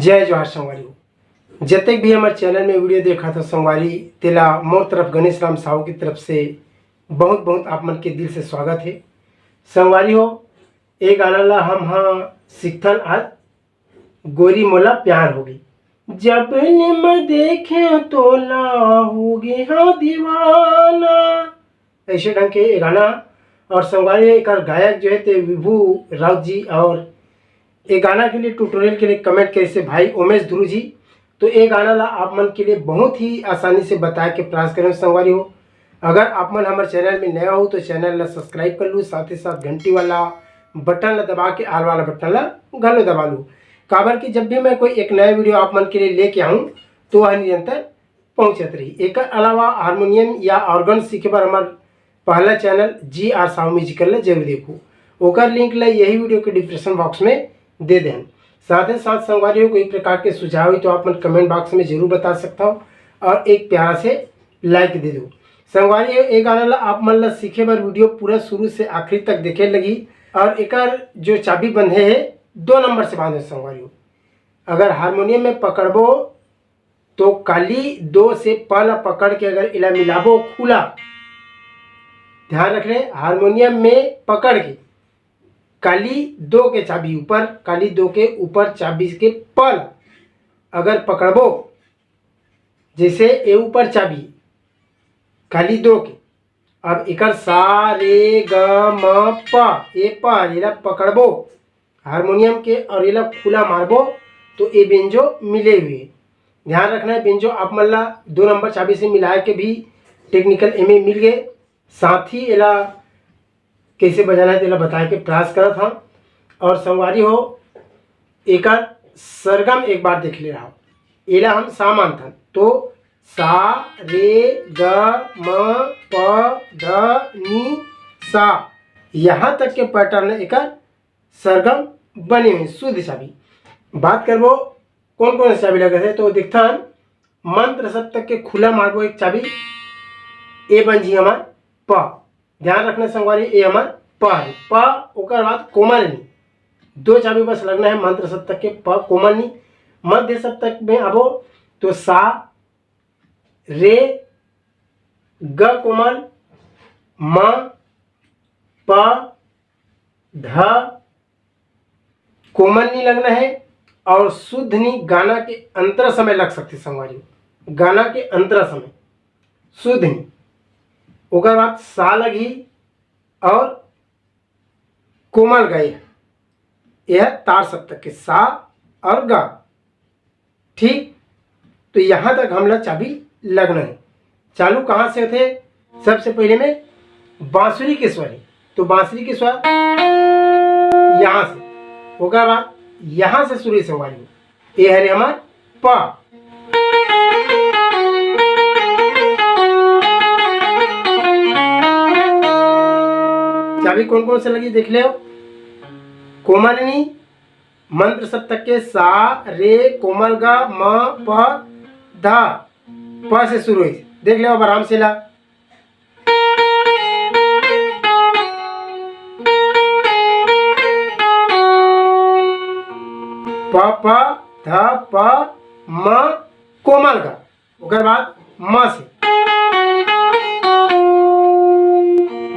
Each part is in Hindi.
जय जोहार संगवारी। जतक भी हमारे चैनल में वीडियो देखा था संगवारी तेला मोर तरफ गणेश राम साहू की तरफ से बहुत बहुत आप मन के दिल से स्वागत है। संगवारी हो ए गाना ला हम हाँ सीखथन आज गोरी मोला प्यार होगी। जब मैं देखे तो ला होगी हाँ दीवाना, ऐसे ढंग के ये गाना। और संगवारी एक गायक जो है ते विभू राउत जी, और ये गाना के लिए ट्यूटोरियल के लिए कमेंट करे से भाई उमेश ध्रुव जी। तो ये गाना ला आप मन के लिए बहुत ही आसानी से बता के प्रयास करें संगवारी हो। अगर आप मन हमारे चैनल में नया हो तो चैनल ला सब्सक्राइब कर लूँ, साथ ही साथ घंटी वाला बटन ला दबा के आल वाला बटन ला गलो दबा लूँ। काबर कि जब भी मैं कोई एक नया वीडियो आप मन के लिए लेके आऊँ तो वह निरंतर पहुँचत रही। एक अलावा हारमोनियम या ऑर्गन सीखे पर हमारे पहला चैनल GR साहू म्यूजिकल ला जरूर देखो, ओकर लिंक ला यही वीडियो के डिस्क्रिप्शन बॉक्स में दे दें। साथ ही साथ संगवारियों को एक प्रकार के सुझाव हुई तो आप मन कमेंट बॉक्स में जरूर बता सकता हो और एक प्यारा से लाइक दे दो। संगवारियों एक गाना ला आप मन ला सीखे बार वीडियो पूरा शुरू से आखिरी तक देखे लगी। और एक जो चाबी बंधे है 2 नंबर से बांधे संगवारियों। अगर हारमोनियम में पकड़बो तो काली 2 से पल पकड़ के अगर इला मिलाबो खुला, ध्यान रख रहे हारमोनियम में पकड़ के काली 2 के चाबी ऊपर, काली 2 के ऊपर चाबी के पल अगर पकड़बो, जैसे ए ऊपर चाबी काली 2 के, अब इकर सा रे ग म प ए प इला पकड़बो हारमोनियम के और इला खुला मारबो तो ए बेंजो मिले हुए। ध्यान रखना है बेंजो आप मन ला 2 नंबर चाबी से मिलाए के भी टेक्निकल एमे मिल गए। साथ ही इला कैसे बजाना है तेला बताए के प्रयास करा था। और संगवारी हो एक सरगम एक बार देख ले रहा हो, एला हम सा मानथन तो सा रे ग म प ध नि सा, यहाँ तक के पैटर्न एक सरगम बने हुए शुद्ध चाबी। बात करबो कौन कौन सी चाबी लगे थे तो दिखथन मंत्र सब तक के खुला मारबो एक चाबी, ए बन जी हमार प। ध्यान रखना संगवारी ए हमार प है, प ओकर बाद कोमल नी 2 चाबी बस लगना है मंत्र सप्तक के प कोमल नी। मध्य सप्तक में आबो तो सा रे ग कोमल म प ध कोमल नी लगना है। और शुद्ध नी गाना के अंतर समय लग सकते संगवारी, गाना के अंतर समय शुद्ध नी, ओकर बाद सा लगी और कोमल गए, यह तार सप्तक के सा और गा। ठीक, तो यहां तक हमला चाबी लगना है। चालू कहां से होते, सबसे पहले में बांसुरी के स्वर है तो बांसुरी के स्वर यहां से, ओकर बाद यहां से शुरू संगवारी ये है हमार प। चाबी कौन कौन से लगी देख ले, कोमलनी मंत्र सप्तक के सा रे कोमल गा म प धा, प से शुरू हुई, देख ले आराम से ला। प प ध प म कोमल गा, ओकर बाद म से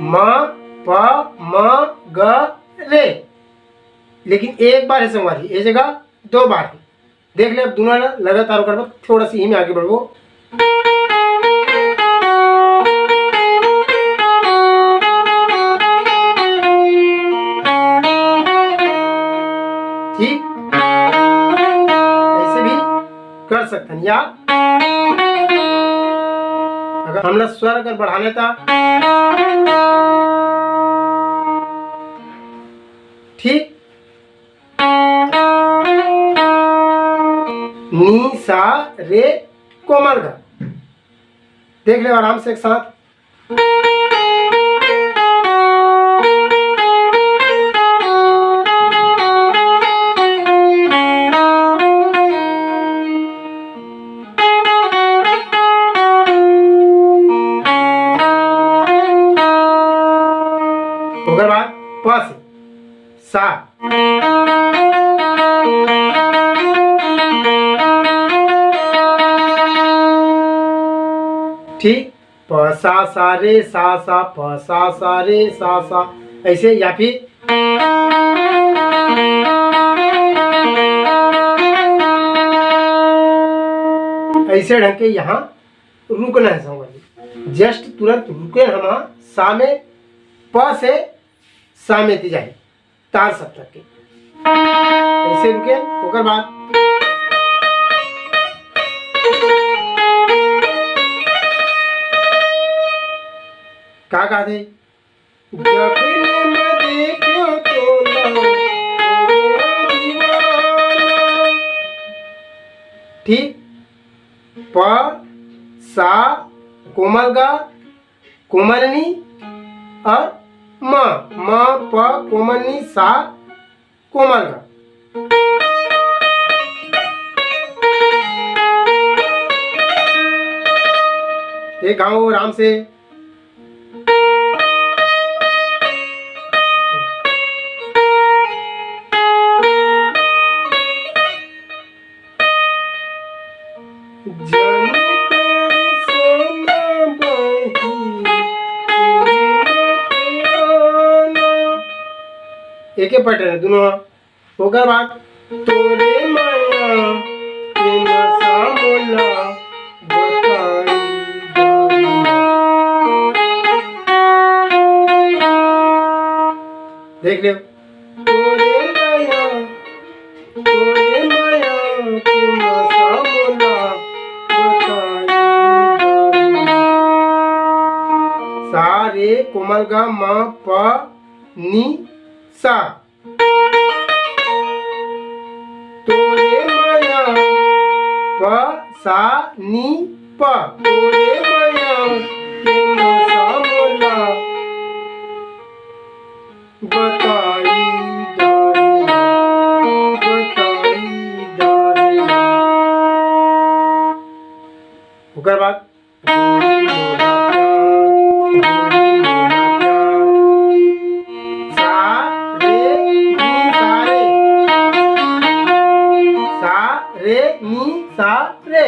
म प म ग रे, लेकिन एक बार है संगवारी ये जगह 2 बार है। देख ले अब दोनों लगातार कर थोड़ा सी ही में आगे बढ़ो। ठीक, ऐसे भी कर सकते हैं। या अगर हमला स्वर अगर बढ़ाने था, ठीक, नी सा रे कोमल गा, देख ले आराम से एक साथ। ओकर बाद प से सा ठीक, प सा सा रे सा सा, प सा सा रे सा सा, ऐसे। या फिर ऐसे ढंग के यहाँ रुकना है संगवारी, जस्ट तुरंत रुके हम सा में, प से सा में ती जाए तार सप्तक के, ऐसे रुके। ओकर बाद का कहते, जब मैं देखो तो दीवाना। ठीक, प सा कोमल गा कोमलनी और म प कोमलनी सा कोमल गा। एक गाओ आराम से। एक ही पैटर्न है दोनों। ओकर बाद तोरे माया के नशा मोला बताई देख ले, तोरे माया के नशा मोला बताई। सा रे कोमल गा म प नी सा, तोरे माया प सा नी प, तोरे माया के नशा मोला बताई दारिया, बताई दारिया। ओकर बाद रे नी सा रे,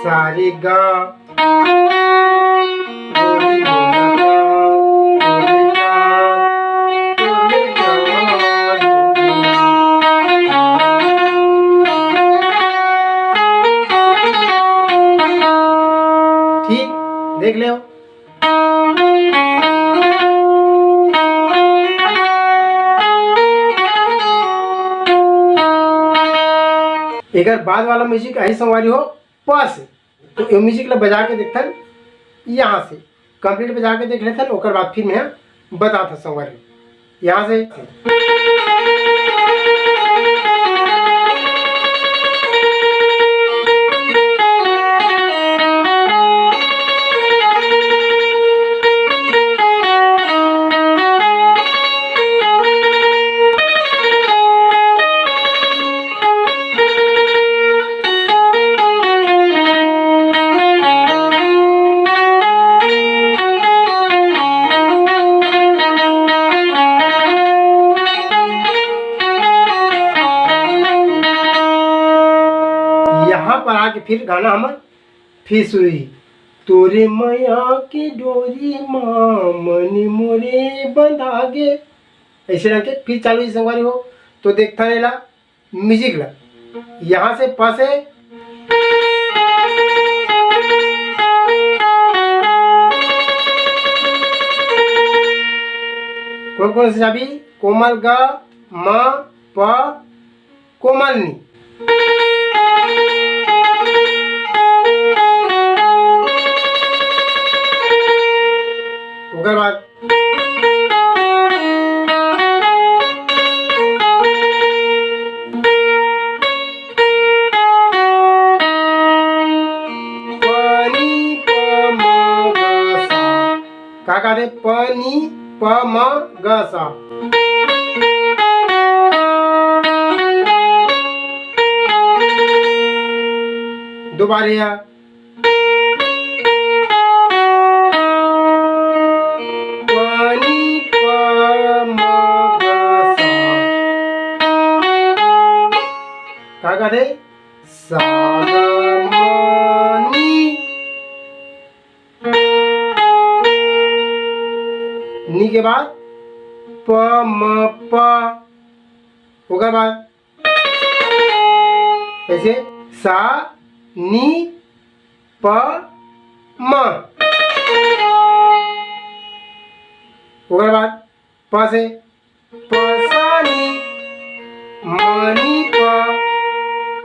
सारे गा ठीक, देख ले। अगर बाद वाला म्यूजिक ऐसी संवारी हो प से, तो ये म्यूजिक ला बजा के देखथन, यहाँ से कंप्लीट बजा के देख लेथन। ओकर बाद फिर मैं बताता संवारी यहाँ से। यहाँ पर आके फिर गाना हमार फिर सुई, तोरे मैया की डोरी माँ मन मोरे बंधागे, ऐसे रंग के फिर चालू संगवारी हो। तो देखता रहेला म्यूजिक ला, यहाँ से प से कौन कौन से चाबी, कोमल ग म प कोमल नी, ओकर बाद पानी प म ग सा, का करे पानी प म ग सा, दोबारा का करे सा ग म नी के बाद प म प होगा बाद ऐसे सा नी प म होगा बाद प से प सा नी म नी प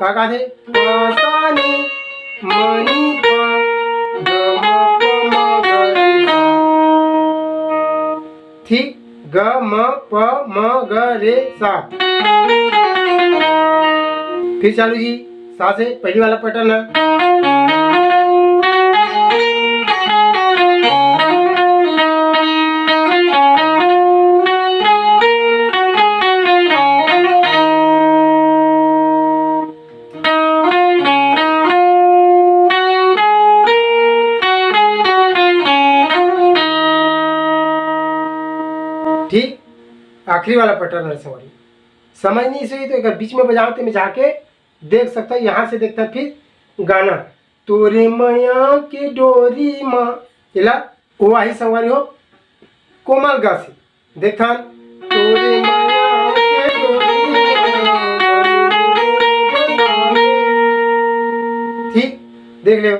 का थे प सा नी म नी प ग म प म ग रे सा। ठीक, ग म प म ग रे सा। फिर चालू जी, सा से पहली वाला पैटर्न है। ठीक, आखिरी वाला पैटर्न है सवारी। समझ नहीं सही तो अगर बीच में बजाओ तो मैं जाके देख सकता हूँ, यहाँ से देखता फिर गाना तोरे मैया के डोरी माँ इला वो आई सवारी हो कोमल गा से देखता तोरे मैया के डोरी माँ। ठीक, देख ले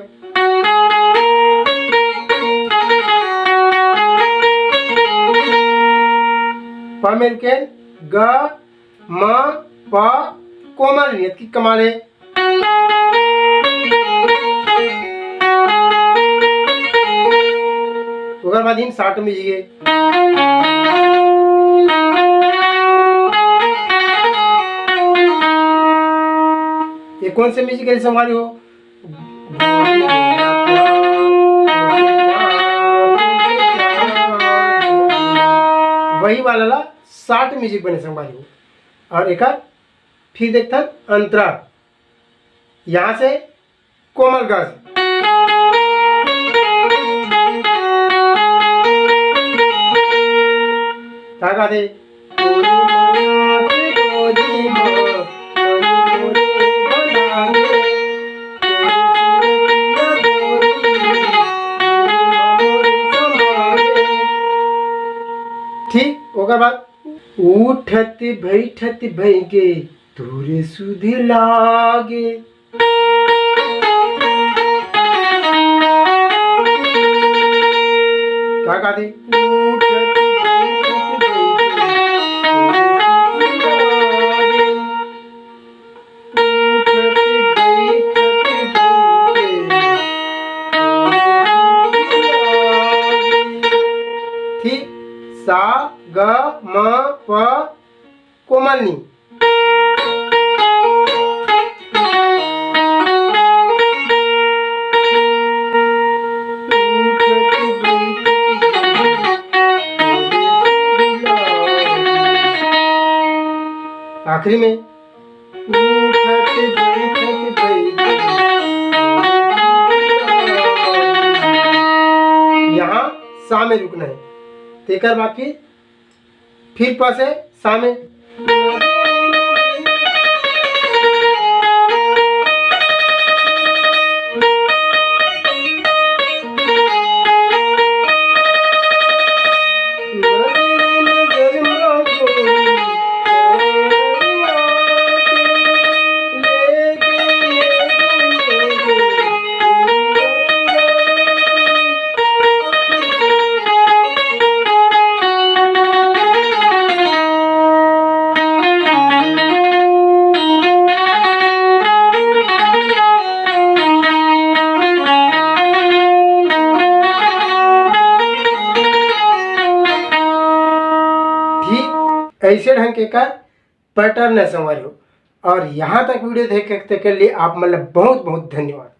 प में रुके ग म प कोमल नियत की कमाल है। उगर बाद इन 60 में जिए ये कौन से म्यूजिक संभाली हो वही वाला 60 म्यूजिक बने संभाली हो। और एक फिर देखता अंतरा यहाँ से कोमल गज क्या गा दे ठीक होगा बात उठत बैठत भैगे तोरे सुधी लागे। क्या गा दे ठीक, सा ग म प कोमल नी। आखिरी में यहाँ सा में रुकना है। तेकर बाद फिर प से सा में ऐसे ढंग के का पैटर्न है संवारी हो। और यहाँ तक वीडियो देखने के लिए आप मतलब बहुत बहुत धन्यवाद।